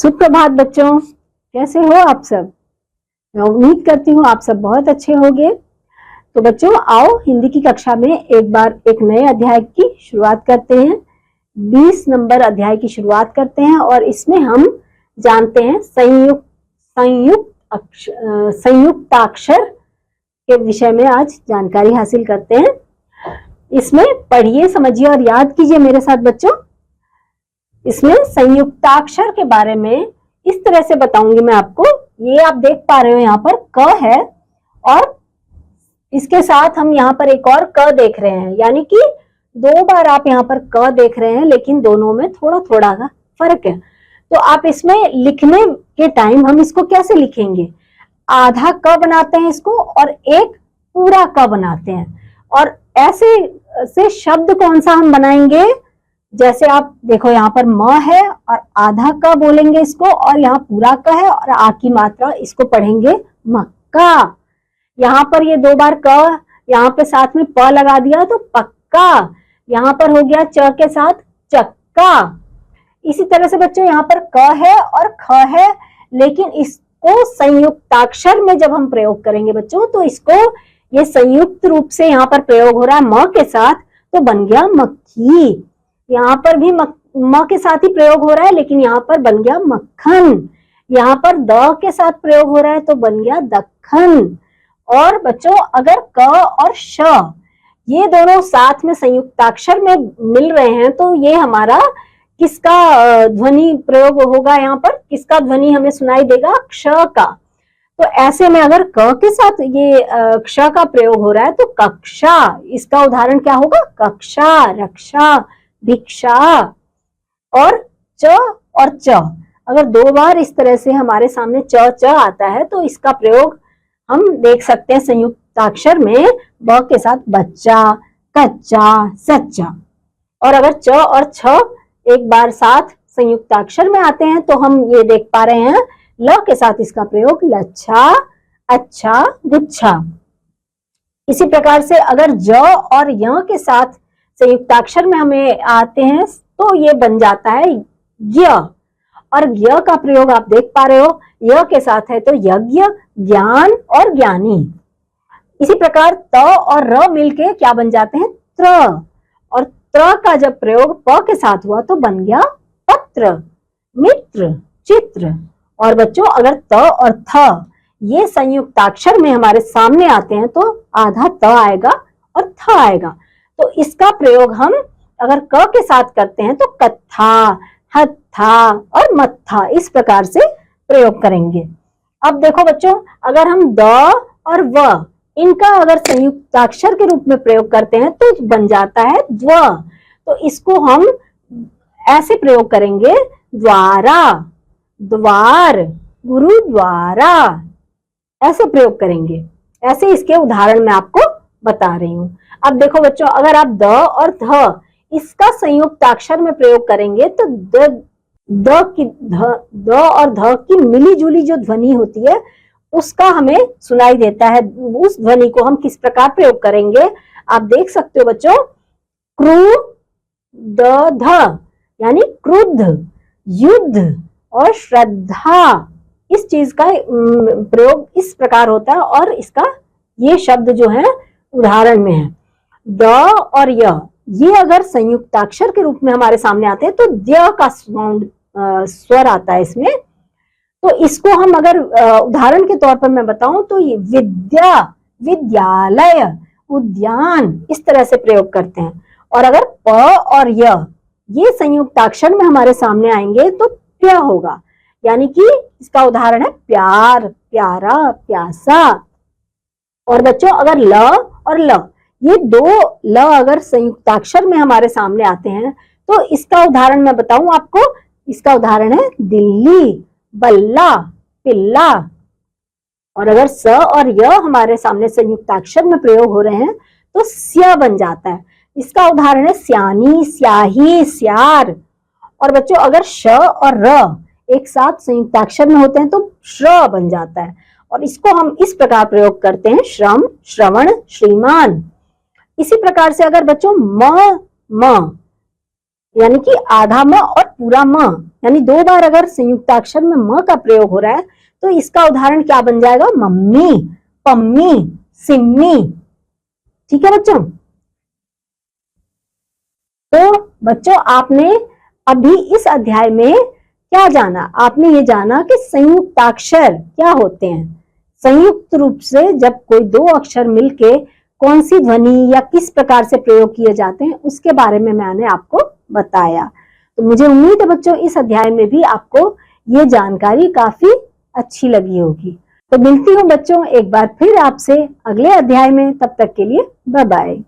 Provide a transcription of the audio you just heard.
सुप्रभात बच्चों, कैसे हो आप सब। मैं उम्मीद करती हूँ आप सब बहुत अच्छे होंगे। तो बच्चों आओ हिंदी की कक्षा में एक बार एक नए अध्याय की शुरुआत करते हैं। 20 नंबर अध्याय की शुरुआत करते हैं और इसमें हम जानते हैं संयुक्ताक्षर के विषय में आज जानकारी हासिल करते हैं। इसमें पढ़िए, समझिए और याद कीजिए मेरे साथ बच्चों। इसमें संयुक्ताक्षर के बारे में इस तरह से बताऊंगी मैं आपको। ये आप देख पा रहे हो यहाँ पर क है और इसके साथ हम यहाँ पर एक और क देख रहे हैं, यानी कि 2 बार आप यहाँ पर क देख रहे हैं, लेकिन दोनों में थोड़ा थोड़ा का फर्क है। तो आप इसमें लिखने के टाइम हम इसको कैसे लिखेंगे, आधा क बनाते हैं इसको और एक पूरा क बनाते हैं। और ऐसे से शब्द कौन सा हम बनाएंगे, जैसे आप देखो यहाँ पर म है और आधा क बोलेंगे इसको, और यहाँ पूरा क है और आ की मात्रा इसको पढ़ेंगे मक्का। यहाँ पर ये 2 बार क, यहाँ पे साथ में प लगा दिया तो पक्का। यहाँ पर हो गया च के साथ चक्का। इसी तरह से बच्चों यहाँ पर क है और ख है, लेकिन इसको संयुक्ताक्षर में जब हम प्रयोग करेंगे बच्चों, तो इसको ये संयुक्त रूप से यहाँ पर प्रयोग हो रहा है म के साथ, तो बन गया मक्खी। यहाँ पर भी म के साथ ही प्रयोग हो रहा है, लेकिन यहाँ पर बन गया मक्खन। यहाँ पर द के साथ प्रयोग हो रहा है तो बन गया दक्खन। और बच्चों अगर क और श ये दोनों साथ में संयुक्ताक्षर में मिल रहे हैं, तो ये हमारा किसका ध्वनि प्रयोग होगा, यहाँ पर किसका ध्वनि हमें सुनाई देगा, क्ष का। तो ऐसे में अगर क के साथ ये क्ष का प्रयोग हो रहा है तो कक्षा, इसका उदाहरण क्या होगा, कक्षा, रक्षा, भिक्षा। और च और च अगर 2 बार इस तरह से हमारे सामने च च आता है, तो इसका प्रयोग हम देख सकते हैं संयुक्ताक्षर में ब के साथ बच्चा, कच्चा, सच्चा। और अगर च और छ एक बार साथ संयुक्ताक्षर में आते हैं तो हम ये देख पा रहे हैं ल के साथ इसका प्रयोग लच्छा, अच्छा, गुच्छा। इसी प्रकार से अगर ज और य के साथ संयुक्ताक्षर में हमें आते हैं तो ये बन जाता है य। और य का प्रयोग आप देख पा रहे हो, य के साथ है तो यज्ञ, ज्ञान और ज्ञानी। इसी प्रकार त और र मिलके क्या बन जाते हैं, त्र। और त्र का जब प्रयोग प के साथ हुआ तो बन गया पत्र, मित्र, चित्र। और बच्चों अगर त और थ ये संयुक्ताक्षर में हमारे सामने आते हैं तो आधा त आएगा और थ आएगा। तो इसका प्रयोग हम अगर क के साथ करते हैं तो कत्था, हत्था और मत्था, इस प्रकार से प्रयोग करेंगे। अब देखो बच्चों, अगर हम द और व इनका अगर संयुक्ताक्षर के रूप में प्रयोग करते हैं तो बन जाता है द्व। तो इसको हम ऐसे प्रयोग करेंगे, द्वारा, द्वार, गुरुद्वारा, ऐसे प्रयोग करेंगे। ऐसे इसके उदाहरण मैं आपको बता रही हूँ। अब देखो बच्चों, अगर आप द और ध इसका संयुक्ताक्षर में प्रयोग करेंगे तो द और ध की मिली जुली जो ध्वनि होती है उसका हमें सुनाई देता है। उस ध्वनि को हम किस प्रकार प्रयोग करेंगे, आप देख सकते हो बच्चों, क्रू द ध, यानी क्रुद्ध, युद्ध और श्रद्धा। इस चीज का प्रयोग इस प्रकार होता है और इसका ये शब्द जो है उदाहरण में है। द और य ये अगर संयुक्ताक्षर के रूप में हमारे सामने आते हैं तो द का साउंड स्वर आता है इसमें। तो इसको हम अगर उदाहरण के तौर पर मैं बताऊं तो ये विद्या, विद्यालय, उद्यान, इस तरह से प्रयोग करते हैं। और अगर प और य ये संयुक्ताक्षर में हमारे सामने आएंगे तो प्य होगा, यानी कि इसका उदाहरण है प्यार, प्यारा, प्यासा। और बच्चों अगर ल और ल ये 2 ल अगर संयुक्ताक्षर में हमारे सामने आते हैं तो इसका उदाहरण मैं बताऊं आपको, इसका उदाहरण है दिल्ली, बल्ला, पिल्ला। और अगर स और य हमारे सामने संयुक्ताक्षर में प्रयोग हो रहे हैं तो स्या बन जाता है। इसका उदाहरण है स्यानी, स्याही, स्यार। और बच्चों अगर श और र एक साथ संयुक्ताक्षर में होते हैं तो श्र बन जाता है। और इसको हम इस प्रकार प्रयोग करते हैं, श्रम, श्रवण, श्रीमान। इसी प्रकार से अगर बच्चों म यानी कि आधा म और पूरा म, यानी 2 बार अगर संयुक्ताक्षर में म का प्रयोग हो रहा है तो इसका उदाहरण क्या बन जाएगा? मम्मी, पम्मी, सिम्मी। ठीक है बच्चों। तो बच्चों आपने अभी इस अध्याय में क्या जाना? आपने ये जाना कि संयुक्ताक्षर क्या होते हैं। संयुक्त रूप से जब कोई 2 अक्षर मिलके कौन सी ध्वनि या किस प्रकार से प्रयोग किए जाते हैं उसके बारे में मैंने आपको बताया। तो मुझे उम्मीद है बच्चों इस अध्याय में भी आपको ये जानकारी काफी अच्छी लगी होगी। तो मिलती हूँ बच्चों एक बार फिर आपसे अगले अध्याय में, तब तक के लिए बाय बाय।